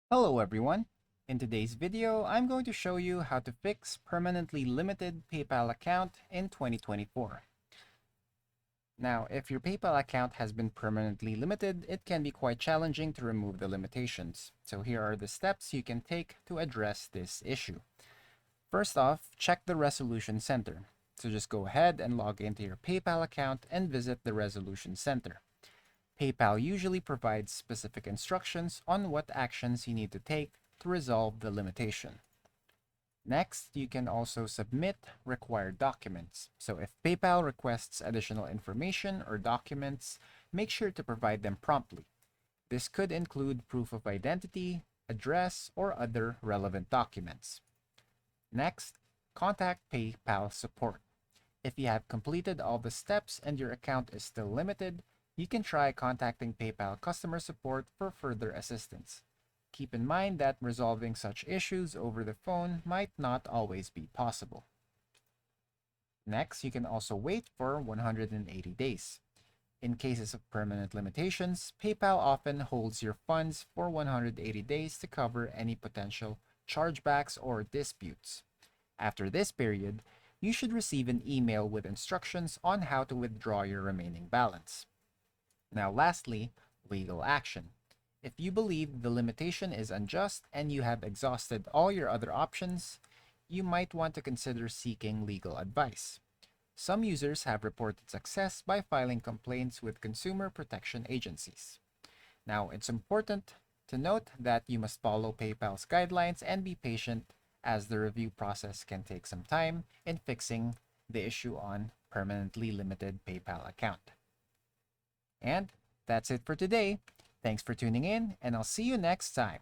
Hello everyone! In today's video, I'm going to show you how to fix permanently limited PayPal account in 2024. Now, if your PayPal account has been permanently limited, it can be quite challenging to remove the limitations. So here are the steps you can take to address this issue. First off, check the Resolution Center. So just go ahead and log into your PayPal account and visit the Resolution Center. PayPal usually provides specific instructions on what actions you need to take to resolve the limitation. Next, you can also submit required documents. So if PayPal requests additional information or documents, make sure to provide them promptly. This could include proof of identity, address, or other relevant documents. Next, contact PayPal support. If you have completed all the steps and your account is still limited, you can try contacting PayPal customer support for further assistance. Keep in mind that resolving such issues over the phone might not always be possible. Next, you can also wait for 180 days. In cases of permanent limitations, PayPal often holds your funds for 180 days to cover any potential chargebacks or disputes. After this period, you should receive an email with instructions on how to withdraw your remaining balance. Now, lastly, legal action. If you believe the limitation is unjust and you have exhausted all your other options, you might want to consider seeking legal advice. Some users have reported success by filing complaints with consumer protection agencies. Now, it's important to note that you must follow PayPal's guidelines and be patient as the review process can take some time in fixing the issue on permanently limited PayPal account. And that's it for today. Thanks for tuning in, and I'll see you next time.